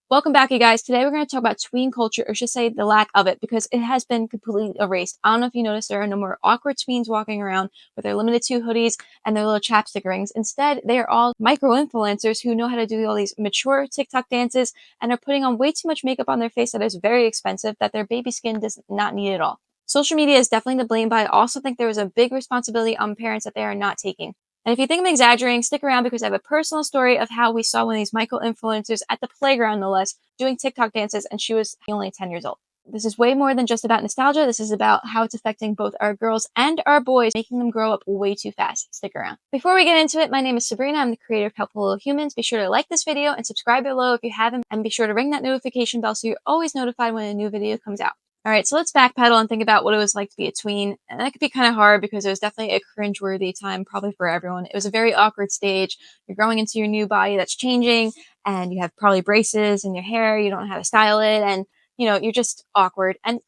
Welcome back, you guys. Today we're going to talk about tween culture, or should say the lack of it, because it has been completely erased. I don't know if you noticed, there are no more awkward tweens walking around with their limited two hoodies and their little chapstick rings. Instead, they are all micro-influencers who know how to do all these mature TikTok dances and are putting on way too much makeup on their face that is very expensive that their baby skin does not need at all. Social media is definitely to blame, but I also think there is a big responsibility on parents that they are not taking. And if you think I'm exaggerating, stick around because I have a personal story of how we saw one of these micro-influencers at the playground, no less, doing TikTok dances, and she was only 10 years old. This is way more than just about nostalgia. This is about how it's affecting both our girls and our boys, making them grow up way too fast. Stick around. Before we get into it, my name is Sabrina. I'm the creator of Helpful Little Humans. Be sure to like this video and subscribe below if you haven't, and be sure to ring that notification bell so you're always notified when a new video comes out. All right, so let's backpedal and think about what it was like to be a tween. And that could be kind of hard because it was definitely a cringeworthy time, probably for everyone. It was a very awkward stage. You're growing into your new body that's changing, and you have probably braces in your hair. You don't know how to style it, and you're just awkward. And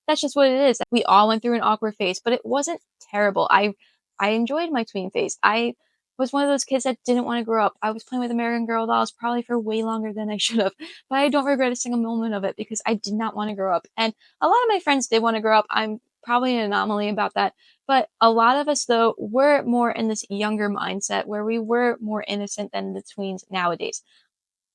that's just what it is. We all went through an awkward phase, but it wasn't terrible. I enjoyed my tween phase. I was one of those kids that didn't want to grow up. I was playing with American Girl dolls probably for way longer than I should have, but I don't regret a single moment of it because I did not want to grow up. And a lot of my friends did want to grow up. I'm probably an anomaly about that. But a lot of us, though, were more in this younger mindset where we were more innocent than the tweens nowadays.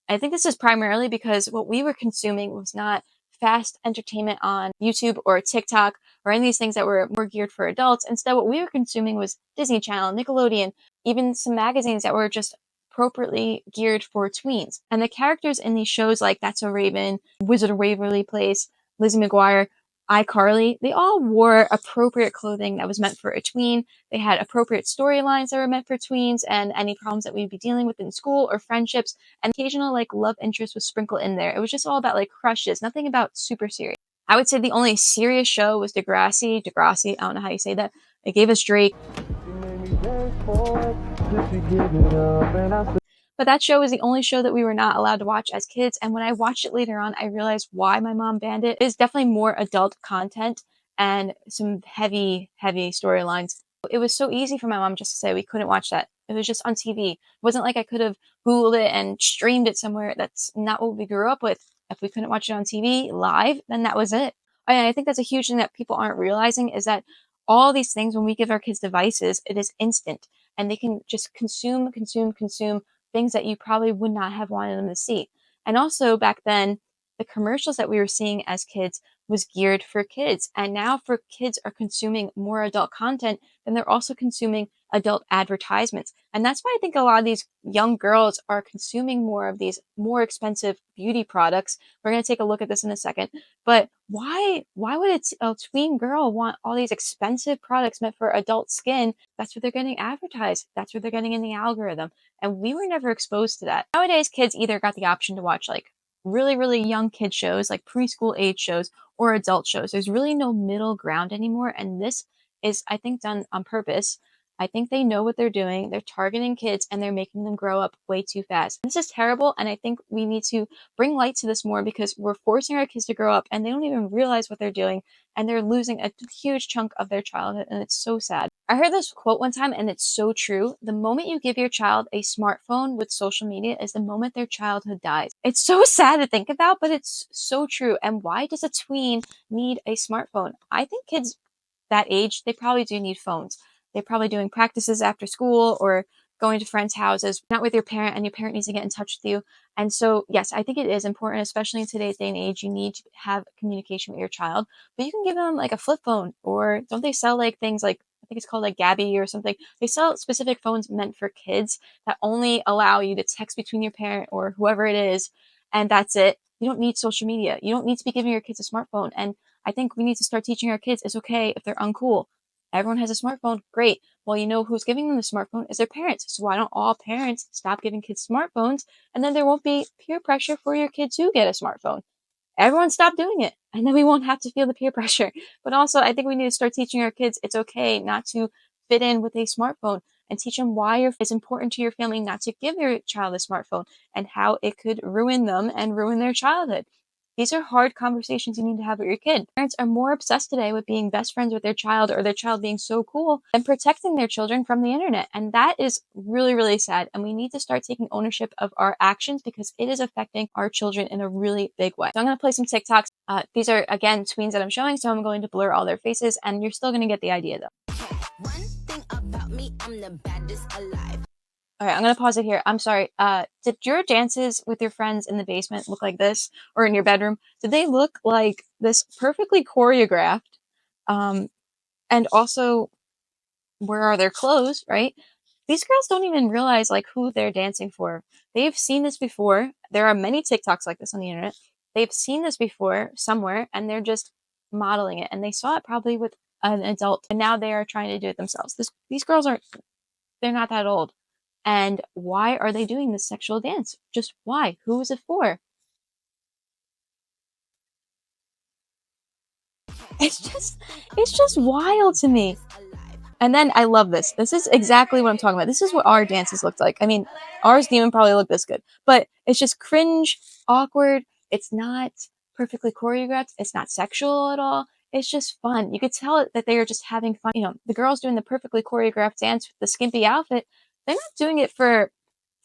I think this is primarily because what we were consuming was not fast entertainment on YouTube or TikTok or any of these things that were more geared for adults. Instead, what we were consuming was Disney Channel, Nickelodeon, even some magazines that were just appropriately geared for tweens. And the characters in these shows like That's So Raven, Wizard of Waverly Place, Lizzie McGuire, iCarly, they all wore appropriate clothing that was meant for a tween. They had appropriate storylines that were meant for tweens and any problems that we'd be dealing with in school or friendships, and occasional like love interest was sprinkled in there. It was just all about like crushes, nothing about super serious. I would say the only serious show was Degrassi, I don't know how you say that. It gave us Drake. But that show was the only show that we were not allowed to watch as kids. And when I watched it later on, I realized why my mom banned it. It is definitely more adult content and some heavy, heavy storylines. It was so easy for my mom just to say we couldn't watch that. It was just on TV. It wasn't like I could have Googled it and streamed it somewhere. That's not what we grew up with. If we couldn't watch it on TV live, then that was it. And I think that's a huge thing that people aren't realizing is that all these things, when we give our kids devices, it is instant and they can just consume things that you probably would not have wanted them to see. And also back then, the commercials that we were seeing as kids was geared for kids. And now for kids are consuming more adult content, then they're also consuming adult advertisements. And that's why I think a lot of these young girls are consuming more of these more expensive beauty products. We're going to take a look at this in a second. But why would a tween girl want all these expensive products meant for adult skin? That's what they're getting advertised. That's what they're getting in the algorithm. And we were never exposed to that. Nowadays, kids either got the option to watch like really, really young kid shows, like preschool age shows, or adult shows. There's really no middle ground anymore. And this is, I think, done on purpose. I think they know what they're doing. They're targeting kids and they're making them grow up way too fast. This is terrible. And I think we need to bring light to this more because we're forcing our kids to grow up and they don't even realize what they're doing. And they're losing a huge chunk of their childhood. And it's so sad. I heard this quote one time and it's so true. The moment you give your child a smartphone with social media is the moment their childhood dies. It's so sad to think about, but it's so true. And why does a tween need a smartphone? I think kids that age, they probably do need phones. They're probably doing practices after school or going to friends' houses, not with your parent, and your parent needs to get in touch with you. And so, yes, I think it is important, especially in today's day and age, you need to have communication with your child, but you can give them like a flip phone, or don't they sell like things like, I think it's called like Gabby or something. They sell specific phones meant for kids that only allow you to text between your parent or whoever it is. And that's it. You don't need social media. You don't need to be giving your kids a smartphone. And I think we need to start teaching our kids it's okay if they're uncool. Everyone has a smartphone. Great. Well, you know who's giving them the smartphone is their parents. So why don't all parents stop giving kids smartphones? And then there won't be peer pressure for your kids to get a smartphone. Everyone stop doing it. And then we won't have to feel the peer pressure. But also, I think we need to start teaching our kids it's okay not to fit in with a smartphone and teach them why it's important to your family not to give your child a smartphone and how it could ruin them and ruin their childhood. These are hard conversations you need to have with your kid. Parents are more obsessed today with being best friends with their child or their child being so cool than protecting their children from the internet. And that is really, really sad. And we need to start taking ownership of our actions because it is affecting our children in a really big way. So I'm going to play some TikToks. These are, again, tweens that I'm showing, so I'm going to blur all their faces, and you're still going to get the idea, though. One thing about me, I'm the baddest alive. All right, I'm going to pause it here. I'm sorry. Did your dances with your friends in the basement look like this, or in your bedroom? Did they look like this perfectly choreographed? And also, where are their clothes, right? These girls don't even realize like who they're dancing for. They've seen this before. There are many TikToks like this on the internet. They've seen this before somewhere, and they're just modeling it. And they saw it probably with an adult, and now they are trying to do it themselves. These girls aren't. They're not that old. And why are they doing this sexual dance? Just why? Who is it for? It's just wild to me. And then I love this. This is exactly what I'm talking about. This is what our dances looked like. I mean, ours didn't even probably look this good, but it's just cringe, awkward. It's not perfectly choreographed. It's not sexual at all. It's just fun. You could tell that they are just having fun. You know, the girls doing the perfectly choreographed dance with the skimpy outfit, they're not doing it for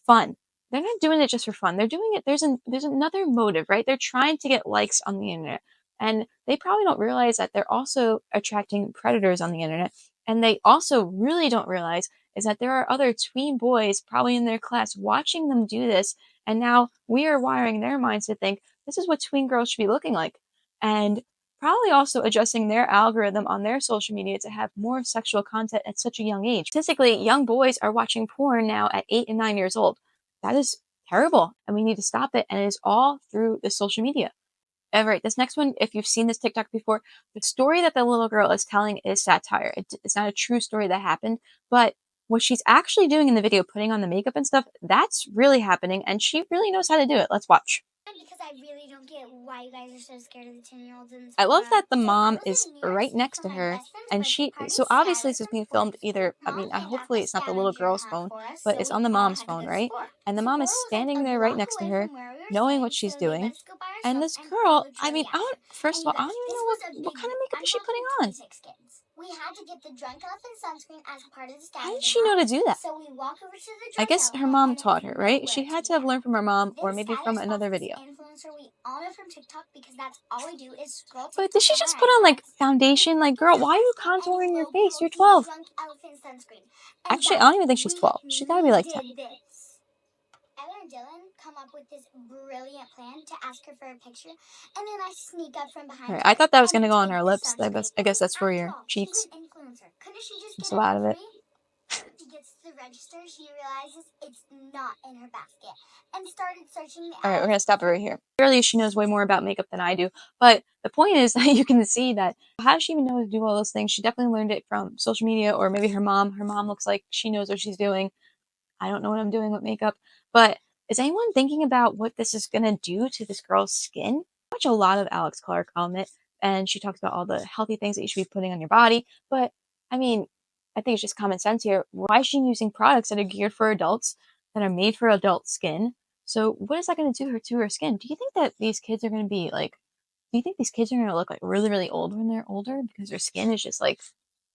fun. They're not doing it just for fun. They're doing it. There's another motive, right? They're trying to get likes on the internet, and they probably don't realize that they're also attracting predators on the internet. And they also really don't realize is that there are other tween boys probably in their class watching them do this, and now we are wiring their minds to think this is what tween girls should be looking like, and probably also adjusting their algorithm on their social media to have more sexual content at such a young age. Statistically, young boys are watching porn now at 8 and 9 years old. That is terrible, and we need to stop it, and it is all through the social media. All right, this next one, if you've seen this TikTok before, the story that the little girl is telling is satire. It's not a true story that happened, but what she's actually doing in the video, putting on the makeup and stuff, that's really happening, and she really knows how to do it. Let's watch. Because I really don't get why you guys are so scared of the 10-year-olds in this. I love that the mom is right next to her, and so obviously this is being filmed either, I mean, hopefully it's not the little girl's phone, but it's on the mom's phone, right? And the mom is standing there right next to her, knowing what she's doing. And this girl, I mean, first of all, I don't even know what kind of makeup is she putting on? We had to get the drunk elephant sunscreen as part of the scavenger. How did she know to do that? So we walk over to the I guess her mom taught her, right? She had to have learned from her mom or maybe from another video. Influencer we all know from TikTok because that's all we do is scroll TikTok. But did she just put on like foundation? Like, girl, why are you contouring your face? You're 12. Actually, I don't even think she's 12. She's gotta be like 10. Ella and Dylan come up with this brilliant plan to ask her for a picture, and then I sneak up from behind. Right, I thought that was gonna go on her lips. I guess that's for your cheeks. Just a lot of it. She gets to the register, she realizes it's not in her basket, and started searching the All right, we're gonna stop it right here. Clearly, she knows way more about makeup than I do, but the point is that you can see that how does she even know to do all those things? She definitely learned it from social media or maybe her mom. Her mom looks like she knows what she's doing. I don't know what I'm doing with makeup, but is anyone thinking about what this is going to do to this girl's skin? I watch a lot of Alex Clark on it, and she talks about all the healthy things that you should be putting on your body. But I mean, I think it's just common sense here. Why is she using products that are geared for adults, that are made for adult skin? So what is that going to do to her skin? Do you think that these kids are going to be like, do you think these kids are going to look like really, really old when they're older because their skin is just like,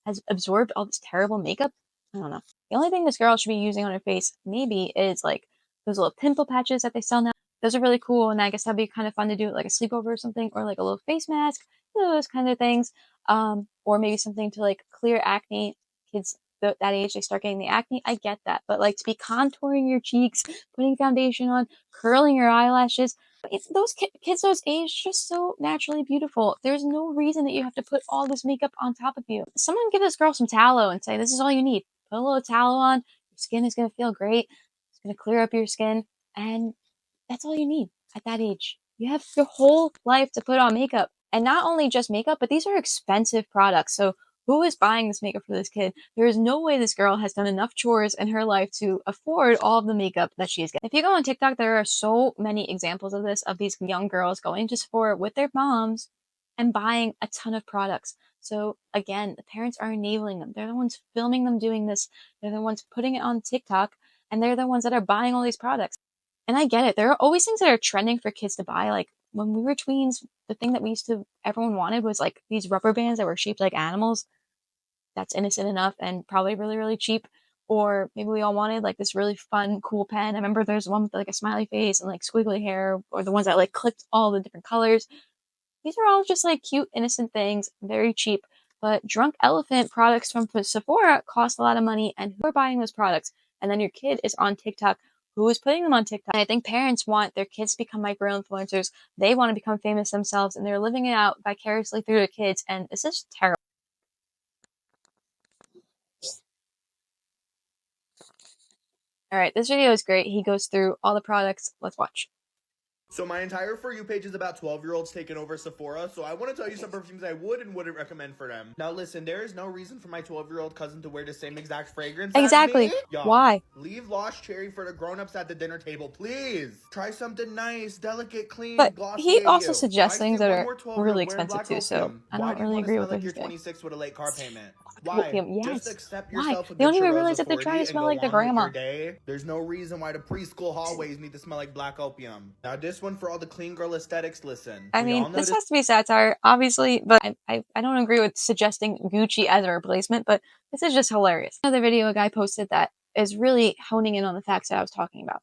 has absorbed all this terrible makeup? I don't know. The only thing this girl should be using on her face maybe is like those little pimple patches that they sell now. Those are really cool, and I guess that'd be kind of fun to do like a sleepover or something, or like a little face mask, those kind of things. Or maybe something to like clear acne. Kids that age, they start getting the acne. I get that, but like to be contouring your cheeks, putting foundation on, curling your eyelashes, those kids those age just so naturally beautiful. There's no reason that you have to put all this makeup on top of you. Someone give this girl some tallow and say, this is all you need. Put a little tallow on, your skin is going to feel great. It's going to clear up your skin, and that's all you need at that age. You have your whole life to put on makeup. And not only just makeup, but these are expensive products. So who is buying this makeup for this kid? There is no way this girl has done enough chores in her life to afford all of the makeup that she is getting. If you go on TikTok, there are so many examples of this, of these young girls going to Sephora with their moms and buying a ton of products. So again, the parents are enabling them. They're the ones filming them doing this. They're the ones putting it on TikTok, and they're the ones that are buying all these products. And I get it. There are always things that are trending for kids to buy. Like when we were tweens, the thing that everyone wanted was like these rubber bands that were shaped like animals. That's innocent enough and probably really, really cheap. Or maybe we all wanted like this really fun, cool pen. I remember there's one with like a smiley face and like squiggly hair, or the ones that like clicked all the different colors. These are all just like cute, innocent things, very cheap. But Drunk Elephant products from Sephora cost a lot of money, and who are buying those products? And then your kid is on TikTok. Who is putting them on TikTok? And I think parents want their kids to become micro influencers. They want to become famous themselves, and they're living it out vicariously through their kids. And this is terrible. All right, this video is great. He goes through all the products. Let's watch. So my entire For You page is about 12-year-olds taking over Sephora, so I want to tell you some perfumes I would and wouldn't recommend for them. Now listen, there is no reason for my 12-year-old cousin to wear the same exact fragrance Exactly. as me. Y'all, why? Leave Lost Cherry for the grown-ups at the dinner table, please. Try something nice, delicate, clean, But glossy. he also suggests things that are really wearing expensive black too, so opium. I Why don't do you really want to agree smell with what like you're he's doing. 26 with a late car payment? Black Why? opium, Just yes. accept Why? yourself a They good don't even Chores realize of that they're trying to 40 and smell go like their on with grandma. your day. There's no reason why the preschool hallways need to smell like black opium. Now this one for all the clean girl aesthetics, listen. I mean, this has to be satire, obviously, but I don't agree with suggesting Gucci as a replacement, but this is just hilarious. Another video a guy posted that is really honing in on the facts that I was talking about.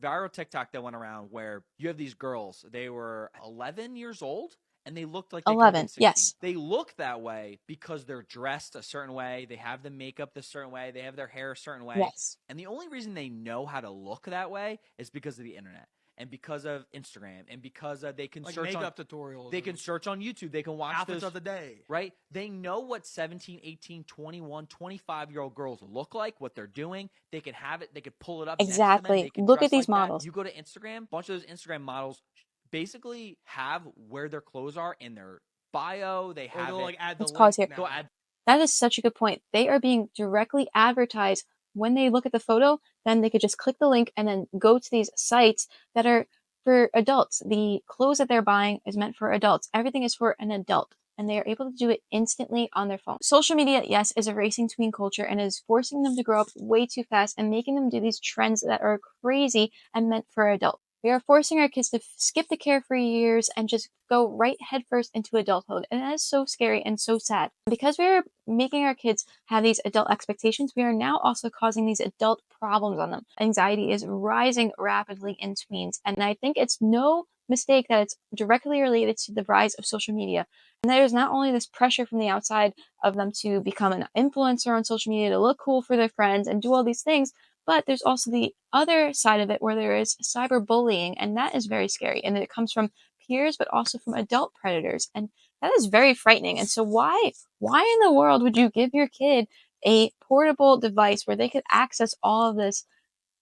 Viral TikTok that went around where you have these girls, they were 11 years old and they looked like they could have been 11, 16. yes. They look that way because they're dressed a certain way, they have the makeup a certain way, they have their hair a certain way. Yes. And the only reason they know how to look that way is because of the internet and because of Instagram and because they can like search makeup on tutorials. they can search on YouTube, they can watch outfits those of the day. right? They know what 17, 18, 21, 25-year-old girls look like, what they're doing. They can have it. They can pull it up Exactly. next to them. They can Look dress at these like models. that. You go to Instagram, a bunch of those Instagram models basically have where their clothes are in their bio. They have Or it. like add the Let's link pause here. now. Go add. That is such a good point. They are being directly advertised when they look at the photo. Then they could just click the link and then go to these sites that are for adults. The clothes that they're buying is meant for adults. Everything is for an adult, and they are able to do it instantly on their phone. Social media, yes, is erasing tween culture and is forcing them to grow up way too fast and making them do these trends that are crazy and meant for adults. We are forcing our kids to skip the carefree years and just go right headfirst into adulthood. And that is so scary and so sad. Because we are making our kids have these adult expectations, we are now also causing these adult problems on them. Anxiety is rising rapidly in tweens. And I think it's no mistake that it's directly related to the rise of social media. And there's not only this pressure from the outside of them to become an influencer on social media, to look cool for their friends and do all these things, but there's also the other side of it where there is cyberbullying, and that is very scary. And it comes from peers, but also from adult predators. And that is very frightening. And so why in the world would you give your kid a portable device where they could access all of this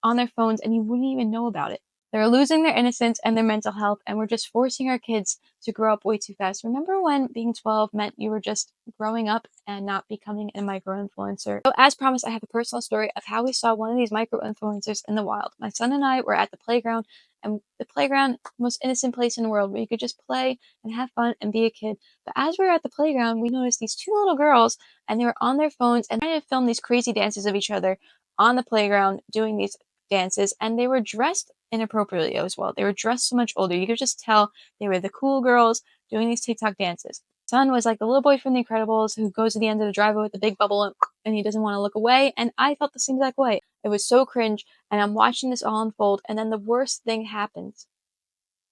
on their phones and you wouldn't even know about it? They're losing their innocence and their mental health, and we're just forcing our kids to grow up way too fast. Remember when being 12 meant you were just growing up and not becoming a micro influencer? So, as promised, I have a personal story of how we saw one of these micro influencers in the wild. My son and I were at the playground, and the playground, most innocent place in the world where you could just play and have fun and be a kid. But as we were at the playground, we noticed these two little girls, and they were on their phones and trying to film these crazy dances of each other on the playground doing these dances, and they were dressed inappropriately as well. They were dressed so much older. You could just tell they were the cool girls doing these TikTok dances. Son was like the little boy from The Incredibles who goes to the end of the driveway with the big bubble and he doesn't want to look away. And I felt the same exact way. It was so cringe. And I'm watching this all unfold. And then the worst thing happens.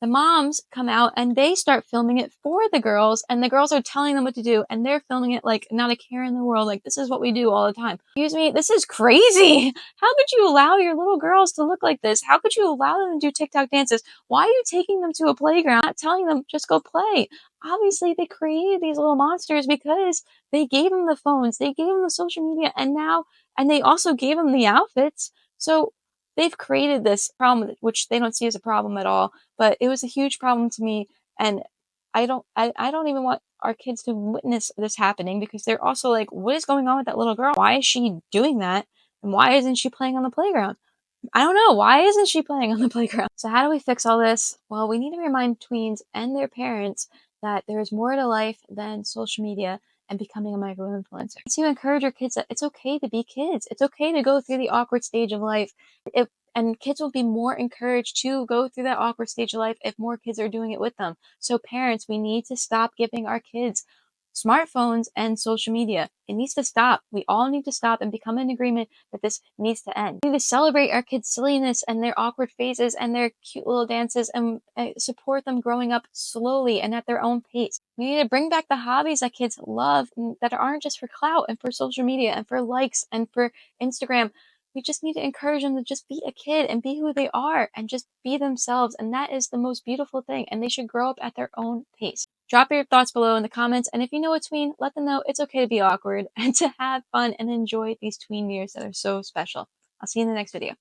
The moms come out and they start filming it for the girls, and the girls are telling them what to do, and they're filming it like not a care in the world, like this is what we do all the time. Excuse me, this is crazy. How could you allow your little girls to look like this? How could you allow them to do TikTok dances? Why are you taking them to a playground, not telling them just go play? Obviously, they created these little monsters because they gave them the phones, they gave them the social media, and they also gave them the outfits. So they've created this problem, which they don't see as a problem at all, but it was a huge problem to me. And I don't even want our kids to witness this happening, because they're also like, what is going on with that little girl? Why is she doing that? And why isn't she playing on the playground? I don't know. Why isn't she playing on the playground? So how do we fix all this? Well, we need to remind tweens and their parents that there is more to life than social media and becoming a micro influencer. To encourage your kids that it's okay to be kids. It's okay to go through the awkward stage of life. If And kids will be more encouraged to go through that awkward stage of life if more kids are doing it with them. So parents, we need to stop giving our kids smartphones and social media. It needs to stop. We all need to stop and become in agreement that this needs to end. We need to celebrate our kids' silliness and their awkward phases and their cute little dances and support them growing up slowly and at their own pace. We need to bring back the hobbies that kids love and that aren't just for clout and for social media and for likes and for Instagram. We just need to encourage them to just be a kid and be who they are and just be themselves. And that is the most beautiful thing. And they should grow up at their own pace. Drop your thoughts below in the comments. And if you know a tween, let them know it's okay to be awkward and to have fun and enjoy these tween years that are so special. I'll see you in the next video.